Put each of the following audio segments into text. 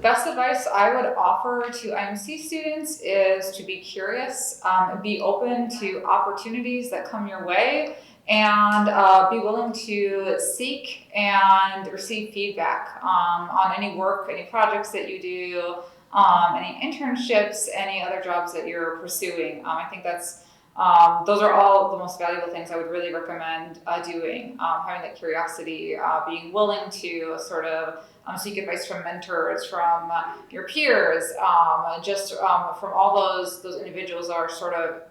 best advice I would offer to IMC students is to be curious, be open to opportunities that come your way, and be willing to seek and receive feedback on any work, any projects that you do, any internships, any other jobs that you're pursuing. I think those are all the most valuable things I would really recommend doing. Having that curiosity, being willing to sort of seek advice from mentors, from your peers, from all those individuals that are sort of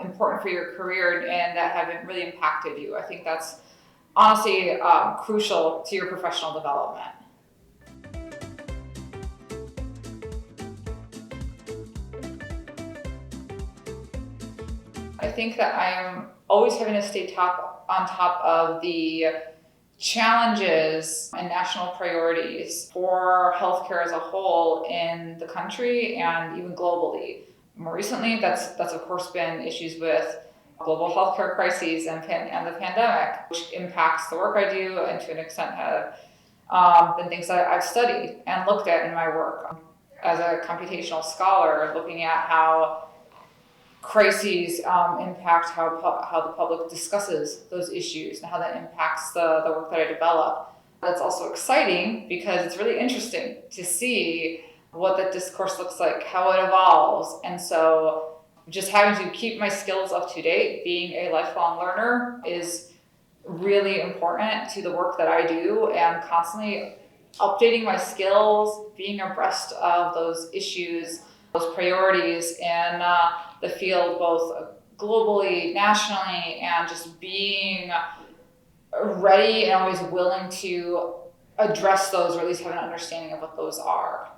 important for your career and that have really impacted you. I think that's honestly crucial to your professional development. I think that I am always having to stay on top of the challenges and national priorities for healthcare as a whole in the country and even globally. More recently, that's of course been issues with global healthcare crises and the pandemic, which impacts the work I do and to an extent have been things that I've studied and looked at in my work as a computational scholar, looking at how crises impact how the public discusses those issues and how that impacts the work that I develop. That's also exciting because it's really interesting to see what that discourse looks like, how it evolves. And so just having to keep my skills up to date, being a lifelong learner is really important to the work that I do, and constantly updating my skills, being abreast of those issues, those priorities in the field, both globally, nationally, and just being ready and always willing to address those, or at least have an understanding of what those are.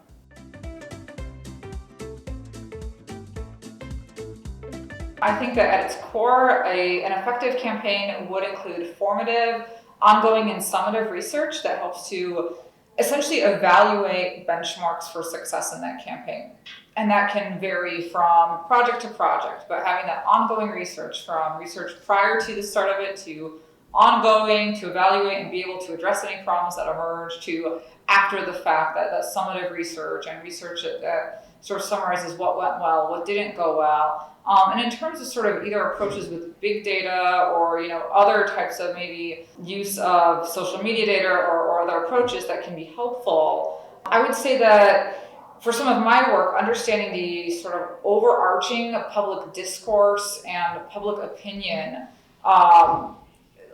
I think that at its core, an effective campaign would include formative, ongoing, and summative research that helps to essentially evaluate benchmarks for success in that campaign. And that can vary from project to project, but having that ongoing research, from research prior to the start of it to ongoing, to evaluate and be able to address any problems that emerge, to after the fact, that summative research and research that sort of summarizes what went well, what didn't go well. And in terms of sort of either approaches with big data or other types of maybe use of social media data or other approaches that can be helpful, I would say that for some of my work, understanding the sort of overarching public discourse and public opinion,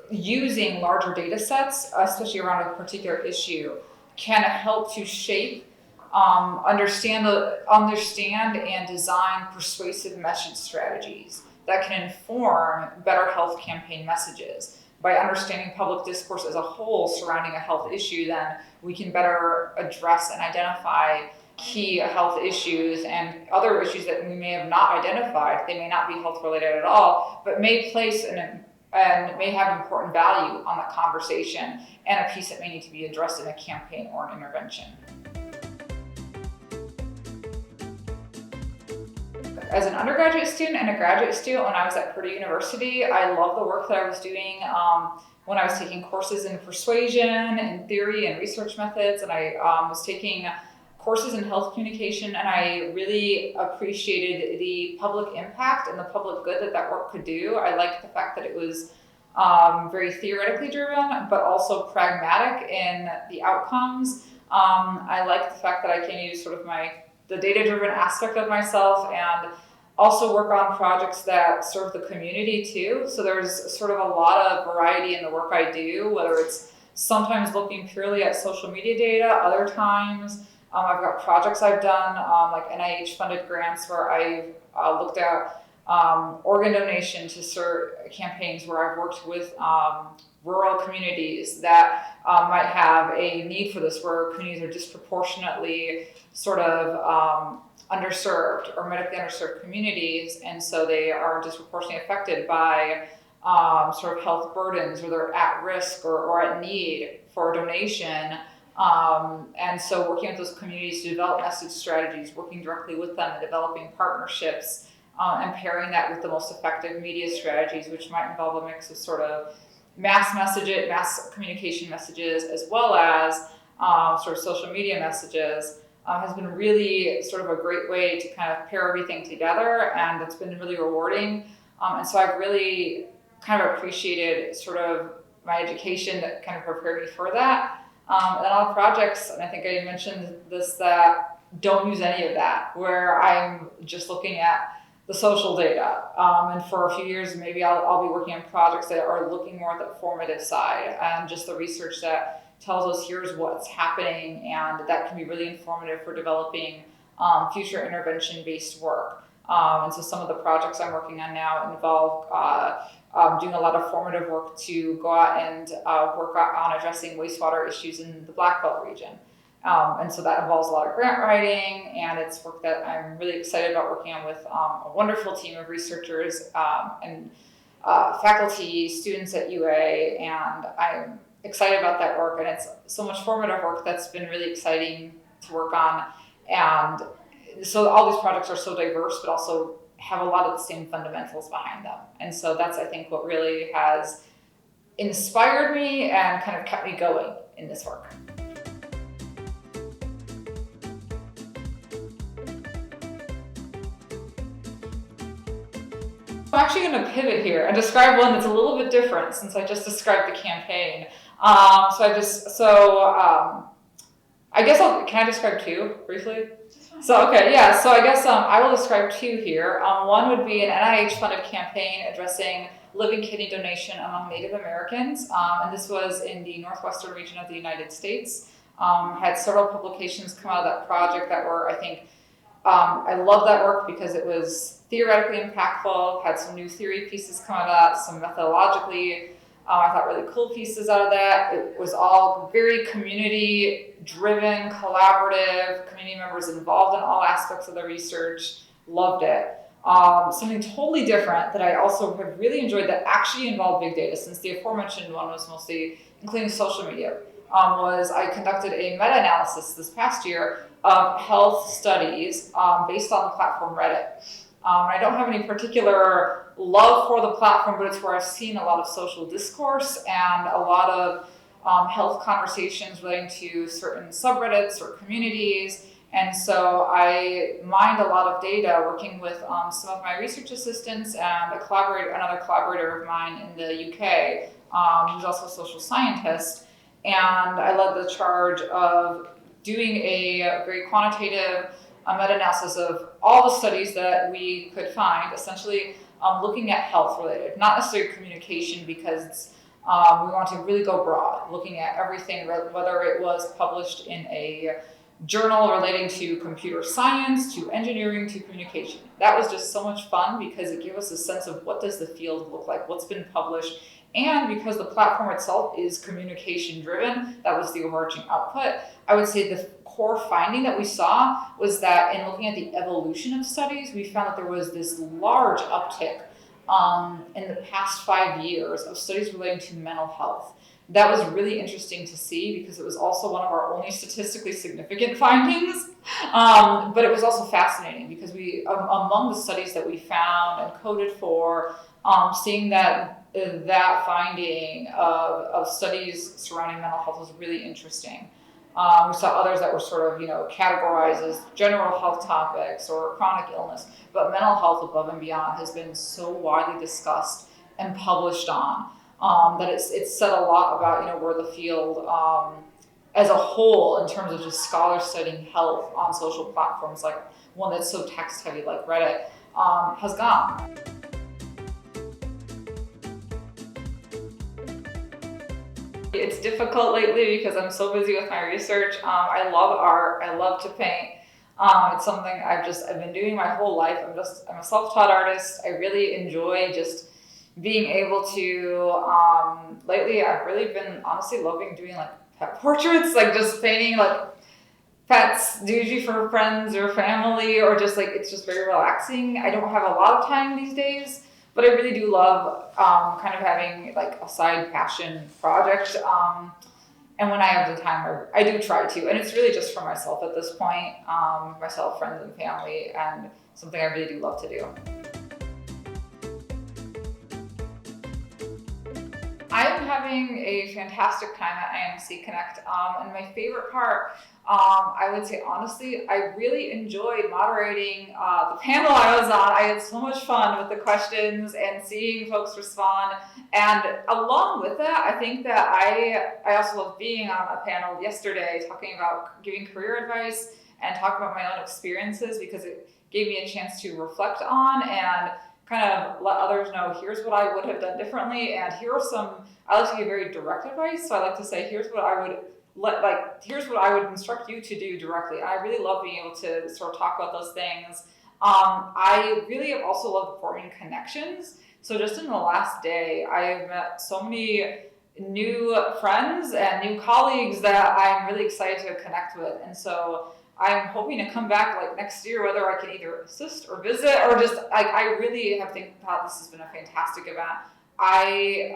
using larger data sets, especially around a particular issue, can help to shape, understand and design persuasive message strategies that can inform better health campaign messages. By understanding public discourse as a whole surrounding a health issue, then we can better address and identify key health issues and other issues that we may have not identified. They may not be health related at all, but may place and may have important value on the conversation and a piece that may need to be addressed in a campaign or an intervention. As an undergraduate student and a graduate student, when I was at Purdue University, I loved the work that I was doing when I was taking courses in persuasion and theory and research methods, and I was taking courses in health communication, and I really appreciated the public impact and the public good that work could do. I liked the fact that it was very theoretically driven, but also pragmatic in the outcomes. I liked the fact that I can use sort of the data-driven aspect of myself and also work on projects that serve the community too. So there's sort of a lot of variety in the work I do, whether it's sometimes looking purely at social media data, other times I've got projects I've done, like NIH-funded grants where I've looked at organ donation to serve campaigns where I've worked with rural communities that might have a need for this, where communities are disproportionately sort of underserved or medically underserved communities, and so they are disproportionately affected by sort of health burdens, or they're at risk or at need for donation. And so working with those communities to develop message strategies, working directly with them and developing partnerships, and pairing that with the most effective media strategies, which might involve a mix of sort of mass communication messages, as well as sort of social media messages, has been really sort of a great way to kind of pair everything together, and it's been really rewarding. And so I've really kind of appreciated sort of my education that kind of prepared me for that. And a lot of projects, and I think I mentioned this, that don't use any of that, where I'm just looking at the social data. And for a few years, maybe I'll be working on projects that are looking more at the formative side and just the research that tells us here's what's happening, and that can be really informative for developing future intervention-based work. And so some of the projects I'm working on now involve doing a lot of formative work to go out and work on addressing wastewater issues in the Black Belt region. And so that involves a lot of grant writing, and it's work that I'm really excited about working on with a wonderful team of researchers and faculty, students at UA, and I'm excited about that work, and it's so much formative work that's been really exciting to work on. And so all these projects are so diverse, but also have a lot of the same fundamentals behind them. And so that's, I think, what really has inspired me and kind of kept me going in this work. I'm actually going to pivot here and describe one that's a little bit different, since I just described the campaign. I guess can I describe two briefly? So, okay, yeah, so I guess I will describe two here. One would be an NIH-funded campaign addressing living kidney donation among Native Americans, and this was in the northwestern region of the United States. Had several publications come out of that project that were, I think, I love that work because it was theoretically impactful, had some new theory pieces come out of that, some methodologically, I thought really cool pieces out of that. It was all very community-driven, collaborative, community members involved in all aspects of the research, loved it. Something totally different that I also have really enjoyed that actually involved big data, since the aforementioned one was mostly including social media, was I conducted a meta-analysis this past year of health studies based on the platform Reddit. I don't have any particular love for the platform, but it's where I've seen a lot of social discourse and a lot of health conversations relating to certain subreddits or communities. And so I mined a lot of data working with some of my research assistants and another collaborator of mine in the UK, who's also a social scientist. And I led the charge of doing a very quantitative meta-analysis of all the studies that we could find, essentially looking at health related, not necessarily communication, because we want to really go broad, looking at everything, whether it was published in a journal relating to computer science, to engineering, to communication. That was just so much fun because it gave us a sense of what does the field look like, what's been published, and because the platform itself is communication driven, that was the overarching output. I would say the core finding that we saw was that in looking at the evolution of studies, we found that there was this large uptick in the past 5 years of studies relating to mental health. That was really interesting to see because it was also one of our only statistically significant findings, but it was also fascinating because among the studies that we found and coded for, seeing that finding of studies surrounding mental health was really interesting. We saw others that were sort of, categorized as general health topics or chronic illness, but mental health above and beyond has been so widely discussed and published on that it's said a lot about, where the field as a whole, in terms of just scholars studying health on social platforms like one that's so text heavy like Reddit has gone. It's difficult lately because I'm so busy with my research. I love art. I love to paint. It's something I've been doing my whole life. I'm a self-taught artist. I really enjoy just being able to, lately I've really been honestly loving doing like pet portraits, like just painting like pets, usually for friends or family, or just like, it's just very relaxing. I don't have a lot of time these days, but I really do love kind of having like a side passion project. And when I have the time, I do try to. And it's really just for myself at this point, myself, friends, and family, and something I really do love to do. I am having a fantastic time at IMC Connect, and my favorite part I would say honestly, I really enjoyed moderating the panel I was on. I had so much fun with the questions and seeing folks respond. And along with that, I think that I also love being on a panel yesterday talking about giving career advice and talk about my own experiences, because it gave me a chance to reflect on and kind of let others know, here's what I would have done differently, and here are some, I like to give very direct advice, so I like to say, here's what I would here's what I would instruct you to do directly. And I really love being able to sort of talk about those things. I really have also loved forming connections. So just in the last day, I have met so many new friends and new colleagues that I'm really excited to connect with. And so I'm hoping to come back like next year, whether I can either assist or visit, or just like, I really have thought this has been a fantastic event. I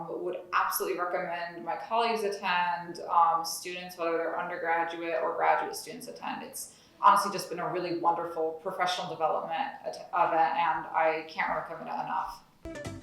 would absolutely recommend my colleagues attend, students, whether they're undergraduate or graduate students, attend. It's honestly just been a really wonderful professional development event, and I can't recommend it enough.